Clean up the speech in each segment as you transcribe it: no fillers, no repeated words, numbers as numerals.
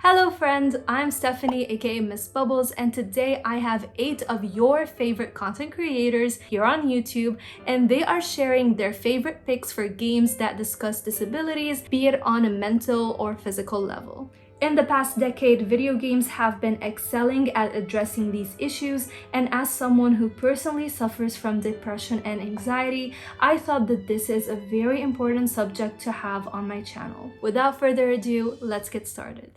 Hello friends, I'm Stephanie aka Miss Bubbles, and today I have 8 of your favorite content creators here on YouTube, and they are sharing their favorite picks for games that discuss disabilities, be it on a mental or physical level. In the past decade, video games have been excelling at addressing these issues, and as someone who personally suffers from depression and anxiety, I thought that this is a very important subject to have on my channel. Without further ado, let's get started.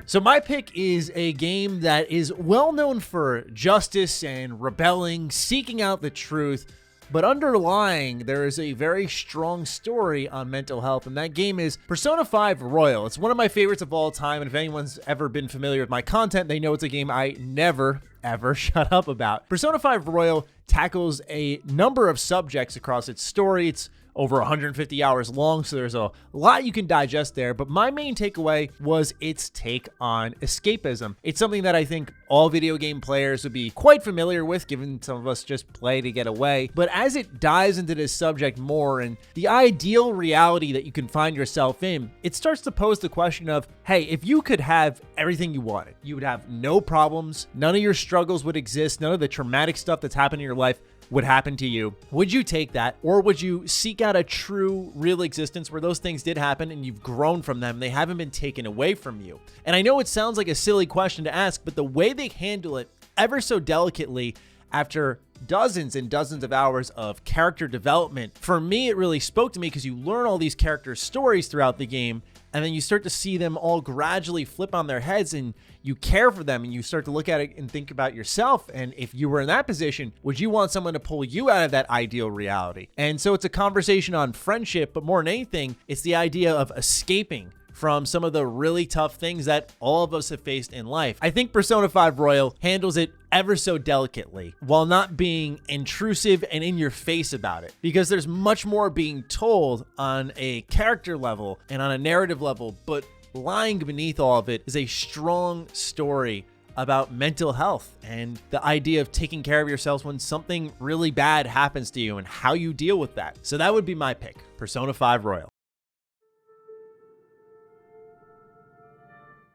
So my pick is a game that is well known for justice and rebelling, seeking out the truth, but underlying there is a very strong story on mental health, and that game is Persona 5 Royal. It's one of my favorites of all time, and if anyone's ever been familiar with my content, they know it's a game I never ever shut up about. Persona 5 Royal tackles a number of subjects across its story. It's over 150 hours long, so there's a lot you can digest there, but my main takeaway was its take on escapism. It's something that I think all video game players would be quite familiar with, given some of us just play to get away, but as it dives into this subject more and the ideal reality that you can find yourself in, it starts to pose the question of, hey, if you could have everything you wanted, you would have no problems, none of your struggles would exist, none of the traumatic stuff that's happened in your life would happen to you. Would you take that, or would you seek out a true, real existence where those things did happen and you've grown from them, they haven't been taken away from you? And I know it sounds like a silly question to ask, but the way they handle it ever so delicately after dozens and dozens of hours of character development, for me it really spoke to me, because you learn all these characters' stories throughout the game, and then you start to see them all gradually flip on their heads, and you care for them, and you start to look at it and think about yourself. And if you were in that position, would you want someone to pull you out of that ideal reality? And so it's a conversation on friendship, but more than anything, it's the idea of escaping from some of the really tough things that all of us have faced in life. I think Persona 5 Royal handles it ever so delicately while not being intrusive and in your face about it, because there's much more being told on a character level and on a narrative level, but lying beneath all of it is a strong story about mental health and the idea of taking care of yourselves when something really bad happens to you and how you deal with that. So that would be my pick, Persona 5 Royal.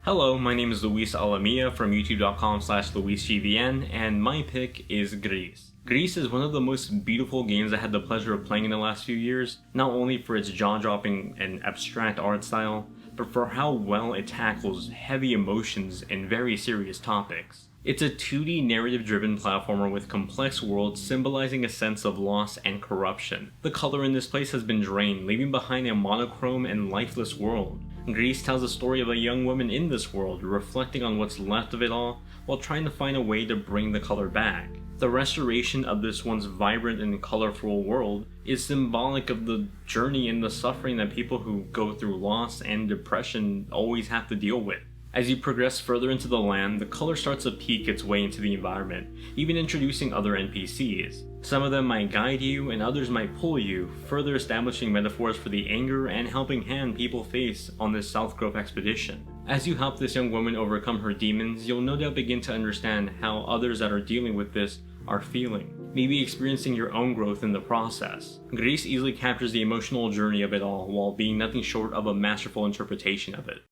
Hello, my name is Luis Alamilla from youtube.com/LuisGVN, and my pick is Gris. Gris is one of the most beautiful games I had the pleasure of playing in the last few years, not only for its jaw-dropping and abstract art style, but for how well it tackles heavy emotions and very serious topics. It's a 2D narrative-driven platformer with complex worlds symbolizing a sense of loss and corruption. The color in this place has been drained, leaving behind a monochrome and lifeless world. Gris tells the story of a young woman in this world, reflecting on what's left of it all, while trying to find a way to bring the color back. The restoration of this once vibrant and colorful world is symbolic of the journey and the suffering that people who go through loss and depression always have to deal with. As you progress further into the land, the color starts to peek its way into the environment, even introducing other NPCs. Some of them might guide you, and others might pull you, further establishing metaphors for the anger and helping hand people face on this South Grove expedition. As you help this young woman overcome her demons, you'll no doubt begin to understand how others that are dealing with this are feeling, maybe experiencing your own growth in the process. Gris easily captures the emotional journey of it all, while being nothing short of a masterful interpretation of it.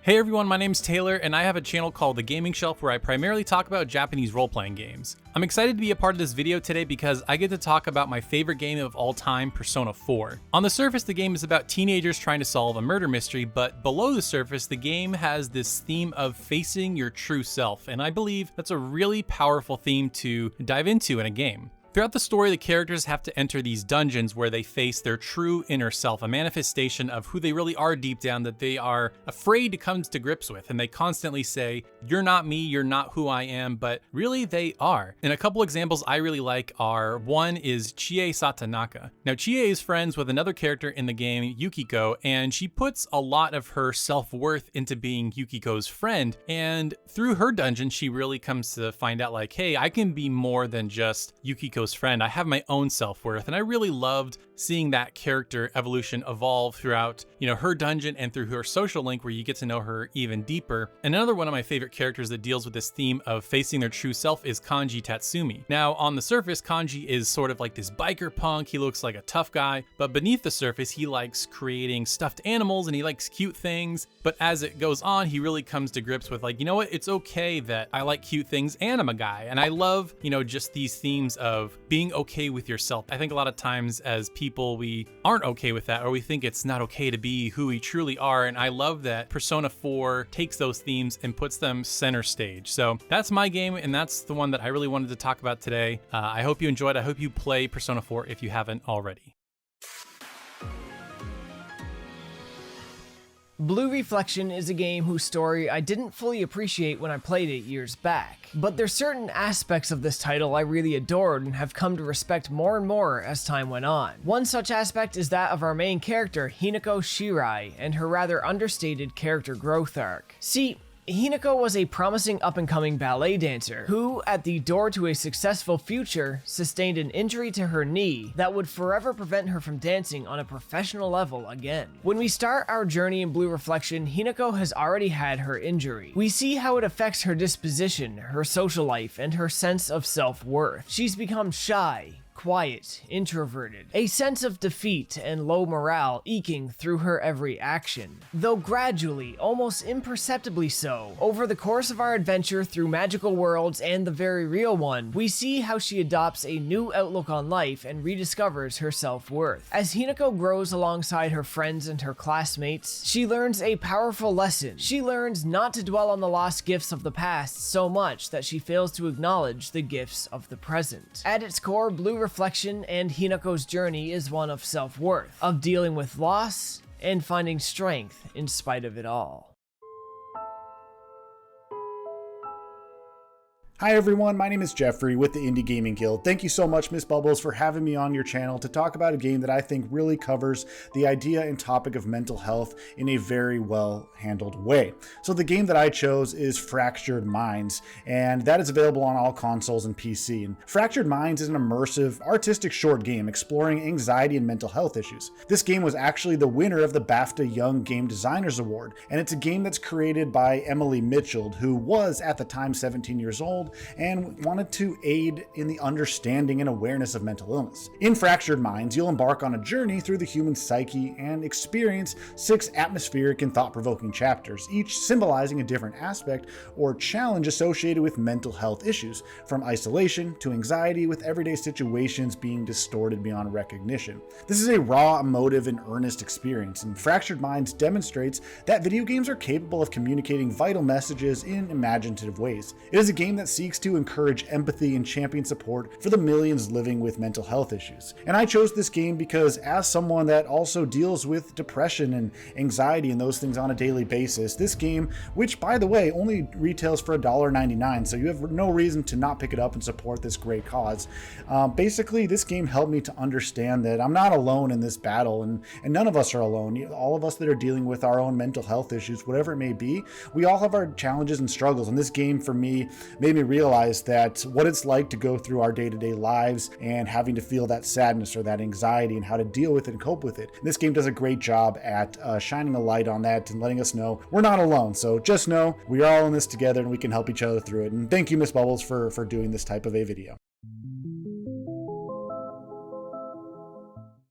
Hey everyone, my name's Taylor, and I have a channel called The Gaming Shelf where I primarily talk about Japanese role-playing games. I'm excited to be a part of this video today because I get to talk about my favorite game of all time, Persona 4. On the surface, the game is about teenagers trying to solve a murder mystery, but below the surface, the game has this theme of facing your true self, and I believe that's a really powerful theme to dive into in a game. Throughout the story, the characters have to enter these dungeons where they face their true inner self, a manifestation of who they really are deep down that they are afraid to come to grips with, and they constantly say, "You're not me, you're not who I am," but really they are. And a couple examples I really like are, one is Chie Satanaka. Now Chie is friends with another character in the game, Yukiko, and she puts a lot of her self-worth into being Yukiko's friend, and through her dungeon she really comes to find out like, hey, I can be more than just Yukiko's friend. I have my own self-worth, and I really loved seeing that character evolution evolve throughout, her dungeon and through her social link where you get to know her even deeper. And another one of my favorite characters that deals with this theme of facing their true self is Kanji Tatsumi. Now, on the surface, Kanji is sort of like this biker punk. He looks like a tough guy, but beneath the surface, he likes creating stuffed animals and he likes cute things. But as it goes on, he really comes to grips with like, you know what? It's okay that I like cute things and I'm a guy. And I love, just these themes of being okay with yourself. I think a lot of times as people, we aren't okay with that, or we think it's not okay to be who we truly are. And I love that Persona 4 takes those themes and puts them center stage. So that's my game, and that's the one that I really wanted to talk about today. I hope you enjoyed. I hope you play Persona 4 if you haven't already. Blue Reflection is a game whose story I didn't fully appreciate when I played it years back, but there's certain aspects of this title I really adored and have come to respect more and more as time went on. One such aspect is that of our main character, Hinako Shirai, and her rather understated character growth arc. See, Hinako was a promising up-and-coming ballet dancer who, at the door to a successful future, sustained an injury to her knee that would forever prevent her from dancing on a professional level again. When we start our journey in Blue Reflection, Hinako has already had her injury. We see how it affects her disposition, her social life, and her sense of self-worth. She's become shy, quiet, introverted, a sense of defeat and low morale eking through her every action. Though gradually, almost imperceptibly so, over the course of our adventure through magical worlds and the very real one, we see how she adopts a new outlook on life and rediscovers her self-worth. As Hinako grows alongside her friends and her classmates, she learns a powerful lesson. She learns not to dwell on the lost gifts of the past so much that she fails to acknowledge the gifts of the present. At its core, Blue Reflection and Hinako's journey is one of self-worth, of dealing with loss, and finding strength in spite of it all. Hi everyone, my name is Jeffrey with the Indie Gaming Guild. Thank you so much, Miss Bubbles, for having me on your channel to talk about a game that I think really covers the idea and topic of mental health in a very well handled way. So the game that I chose is Fractured Minds, and that is available on all consoles and PC. And Fractured Minds is an immersive, artistic short game exploring anxiety and mental health issues. This game was actually the winner of the BAFTA Young Game Designers Award, and it's a game that's created by Emily Mitchell, who was at the time 17 years old and wanted to aid in the understanding and awareness of mental illness. In Fractured Minds, you'll embark on a journey through the human psyche and experience 6 atmospheric and thought-provoking chapters, each symbolizing a different aspect or challenge associated with mental health issues, from isolation to anxiety, with everyday situations being distorted beyond recognition. This is a raw, emotive, and earnest experience, and Fractured Minds demonstrates that video games are capable of communicating vital messages in imaginative ways. It is a game that seeks to encourage empathy and champion support for the millions living with mental health issues. And I chose this game because, as someone that also deals with depression and anxiety and those things on a daily basis, this game, which by the way only retails for $1.99, so you have no reason to not pick it up and support this great cause. Basically, this game helped me to understand that I'm not alone in this battle, and none of us are alone. All of us that are dealing with our own mental health issues, whatever it may be, we all have our challenges and struggles. And this game for me made me realize that what it's like to go through our day-to-day lives and having to feel that sadness or that anxiety and how to deal with it and cope with it. And this game does a great job at shining a light on that and letting us know we're not alone. So just know we are all in this together and we can help each other through it. And thank you, Miss Bubbles, for doing this type of a video.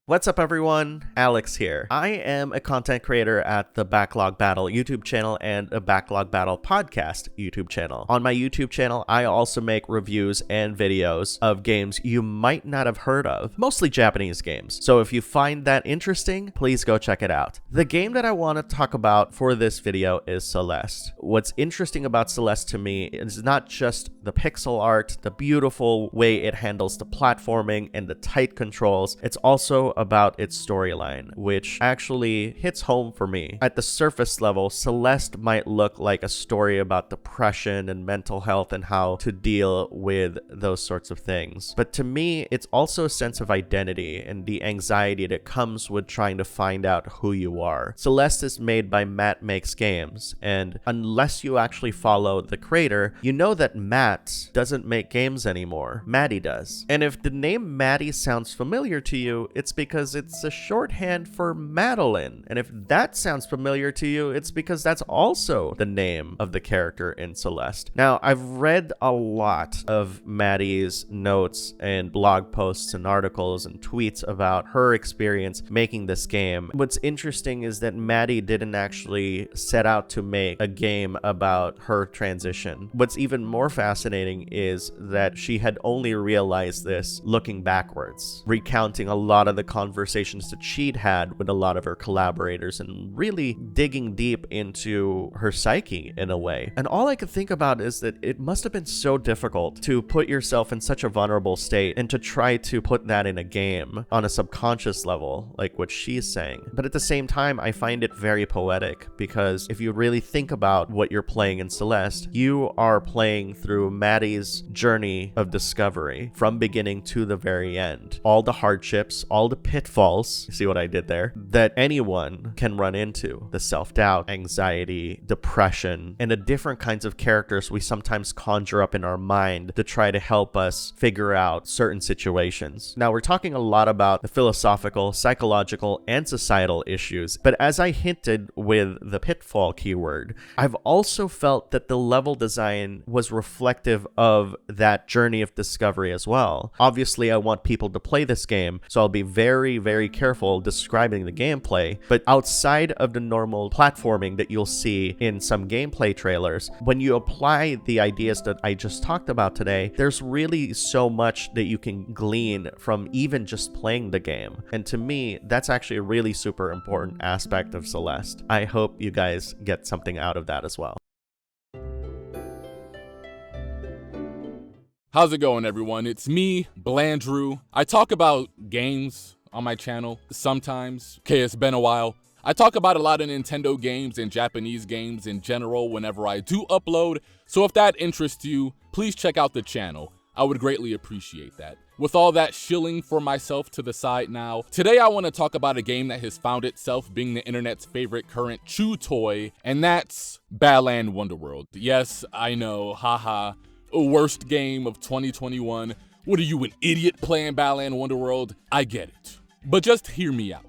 What's up everyone, Alex here. I am a content creator at the Backlog Battle YouTube channel and a Backlog Battle podcast YouTube channel. On my YouTube channel, I also make reviews and videos of games you might not have heard of, mostly Japanese games. So if you find that interesting, please go check it out. The game that I want to talk about for this video is Celest. What's interesting about Celest to me is not just the pixel art, the beautiful way it handles the platforming and the tight controls, it's also about its storyline, which actually hits home for me. At the surface level, Celest might look like a story about depression and mental health and how to deal with those sorts of things. But to me, it's also a sense of identity and the anxiety that comes with trying to find out who you are. Celest is made by Matt Makes Games, and unless you actually follow the creator, you know that Matt doesn't make games anymore. Matty does. And if the name Matty sounds familiar to you, it's because because it's a shorthand for Madeline. And if that sounds familiar to you, it's because that's also the name of the character in Celeste. Now, I've read a lot of Matty's notes and blog posts and articles and tweets about her experience making this game. What's interesting is that Matty didn't actually set out to make a game about her transition. What's even more fascinating is that she had only realized this looking backwards, recounting a lot of the conversations that she'd had with a lot of her collaborators and really digging deep into her psyche in a way. And all I could think about is that it must have been so difficult to put yourself in such a vulnerable state and to try to put that in a game on a subconscious level, like what she's saying. But at the same time, I find it very poetic, because if you really think about what you're playing in Celeste, you are playing through Matty's journey of discovery from beginning to the very end. All the hardships, all the pitfalls, see what I did there, that anyone can run into. The self-doubt, anxiety, depression, and the different kinds of characters we sometimes conjure up in our mind to try to help us figure out certain situations. Now, we're talking a lot about the philosophical, psychological, and societal issues, but as I hinted with the pitfall keyword, I've also felt that the level design was reflective of that journey of discovery as well. Obviously, I want people to play this game, so I'll be very, very careful describing the gameplay, but outside of the normal platforming that you'll see in some gameplay trailers, when you apply the ideas that I just talked about today, there's really so much that you can glean from even just playing the game. And to me, that's actually a really super important aspect of Celeste. I hope you guys get something out of that as well. How's it going, everyone? It's me, Blandrew. I talk about games on my channel sometimes. Okay, it's been a while. I talk about a lot of Nintendo games and Japanese games in general whenever I do upload, so if that interests you, please check out the channel. I would greatly appreciate that. With all that shilling for myself to the side now, today I want to talk about a game that has found itself being the internet's favorite current chew toy, and that's Balan World. Yes, I know, haha. Worst game of 2021. What are you, an idiot playing Balan World? I get it. But just hear me out.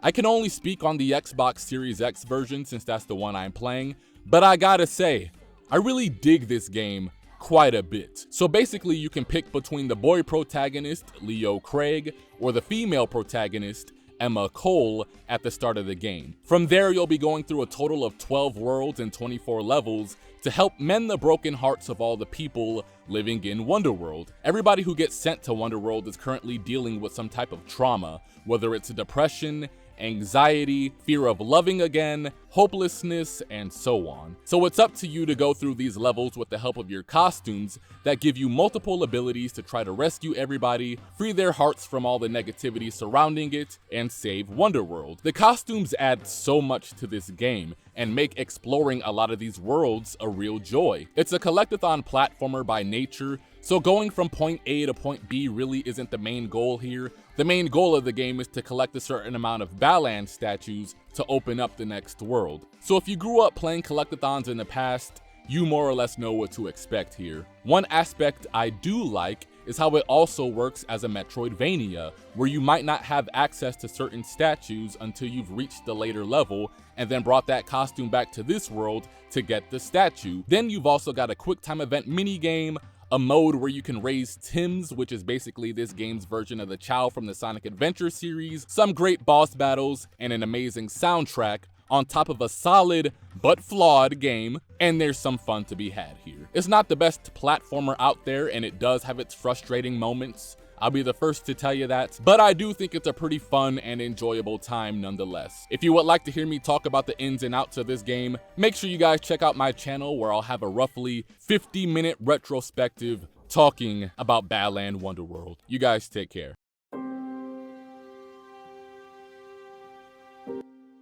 I can only speak on the Xbox Series X version since that's the one I'm playing, but I gotta say, I really dig this game quite a bit. So basically you can pick between the boy protagonist, Leo Craig, or the female protagonist, Emma Cole, at the start of the game. From there, you'll be going through a total of 12 worlds and 24 levels to help mend the broken hearts of all the people living in Wonderworld. Everybody who gets sent to Wonderworld is currently dealing with some type of trauma, whether it's depression, anxiety, fear of loving again, hopelessness, and so on. So it's up to you to go through these levels with the help of your costumes that give you multiple abilities to try to rescue everybody, free their hearts from all the negativity surrounding it, and save Wonderworld. The costumes add so much to this game and make exploring a lot of these worlds a real joy. It's a collectathon platformer by nature, so going from point A to point B really isn't the main goal here. The main goal of the game is to collect a certain amount of Balan statues to open up the next world. So if you grew up playing collectathons in the past, you more or less know what to expect here. One aspect I do like is how it also works as a Metroidvania, where you might not have access to certain statues until you've reached the later level and then brought that costume back to this world to get the statue. Then you've also got a quick time event minigame, a mode where you can raise Tims, which is basically this game's version of the Chow from the Sonic Adventure series, some great boss battles, and an amazing soundtrack, on top of a solid but flawed game, and there's some fun to be had here. It's not the best platformer out there, and it does have its frustrating moments. I'll be the first to tell you that, but I do think it's a pretty fun and enjoyable time nonetheless. If you would like to hear me talk about the ins and outs of this game, make sure you guys check out my channel where I'll have a roughly 50-minute retrospective talking about Balan World. You guys take care.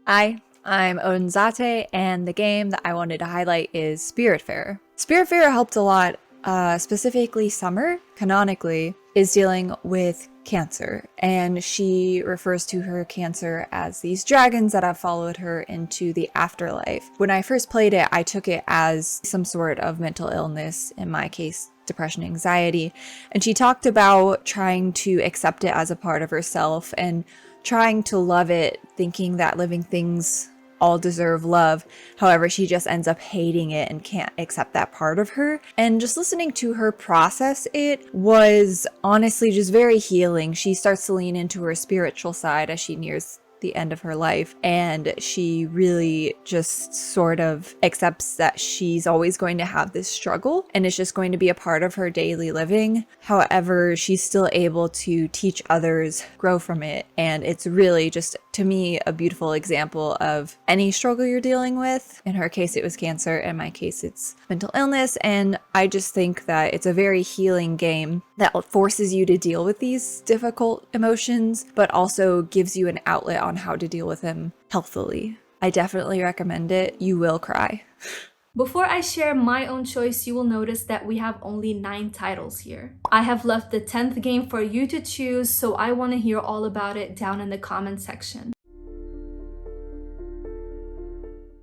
Hi, I'm OdinZate, and the game that I wanted to highlight is Spiritfarer. Spiritfarer helped a lot, specifically Summer, canonically, is dealing with cancer, and she refers to her cancer as these dragons that have followed her into the afterlife. When I first played it, I took it as some sort of mental illness, in my case, depression, anxiety, and she talked about trying to accept it as a part of herself and trying to love it, thinking that living things all deserve love. However, she just ends up hating it and can't accept that part of her. And just listening to her process it was honestly just very healing. She starts to lean into her spiritual side as she nears the end of her life, and she really just sort of accepts that she's always going to have this struggle and it's just going to be a part of her daily living. However, she's still able to teach others, grow from it, and it's really just, to me, a beautiful example of any struggle you're dealing with. In her case, it was cancer. In my case, it's mental illness, and I just think that it's a very healing game that forces you to deal with these difficult emotions, but also gives you an outlet on how to deal with them healthily. I definitely recommend it. You will cry. Before I share my own choice, you will notice that we have only 9 titles here. I have left the 10th game for you to choose, so I want to hear all about it down in the comment section.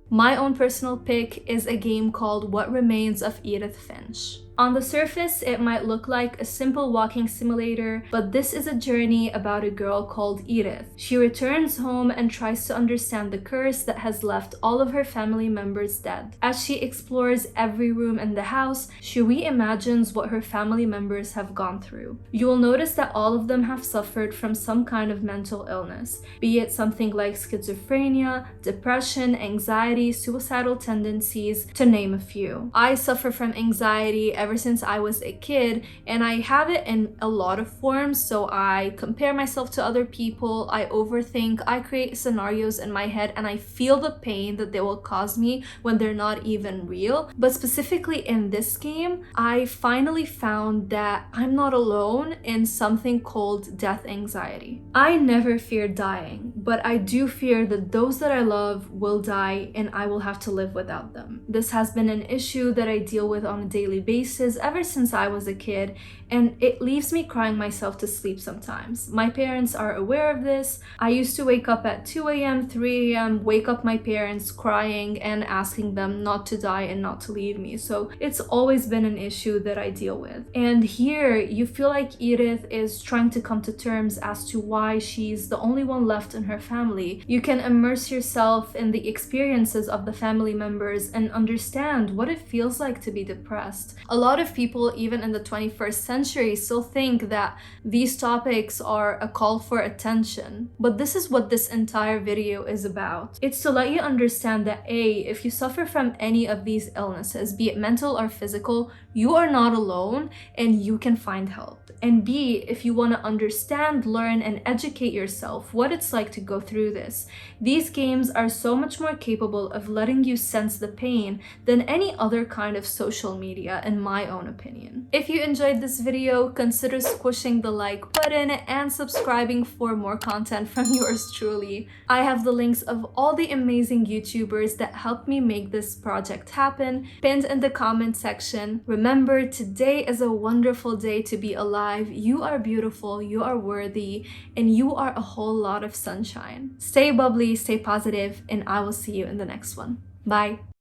My own personal pick is a game called What Remains of Edit Finch. On the surface, it might look like a simple walking simulator, but this is a journey about a girl called Edith. She returns home and tries to understand the curse that has left all of her family members dead. As she explores every room in the house, she reimagines what her family members have gone through. You will notice that all of them have suffered from some kind of mental illness, be it something like schizophrenia, depression, anxiety, suicidal tendencies, to name a few. I suffer from anxiety ever since I was a kid, and I have it in a lot of forms. So I compare myself to other people, I overthink, I create scenarios in my head, and I feel the pain that they will cause me when they're not even real. But specifically in this game, I finally found that I'm not alone in something called death anxiety. I never fear dying, but I do fear that those that I love will die and I will have to live without them. This has been an issue that I deal with on a daily basis ever since I was a kid, and it leaves me crying myself to sleep sometimes. My parents are aware of this. I used to wake up at 2 a.m., 3 a.m., wake up my parents crying and asking them not to die and not to leave me. So it's always been an issue that I deal with. And here you feel like Edith is trying to come to terms as to why she's the only one left in her family. You can immerse yourself in the experiences of the family members and understand what it feels like to be depressed. A lot of people, even in the 21st century, still think that these topics are a call for attention. But this is what this entire video is about. It's to let you understand that A, if you suffer from any of these illnesses, be it mental or physical, you are not alone and you can find help. And B, if you want to understand, learn, and educate yourself what it's like to go through this, these games are so much more capable of letting you sense the pain than any other kind of social media, in my own opinion. If you enjoyed this video, consider squishing the like button and subscribing for more content from yours truly. I have the links of all the amazing YouTubers that helped me make this project happen pinned in the comment section. Remember, today is a wonderful day to be alive. You are beautiful, you are worthy, and you are a whole lot of sunshine. Stay bubbly, stay positive, and I will see you in the next one. Bye.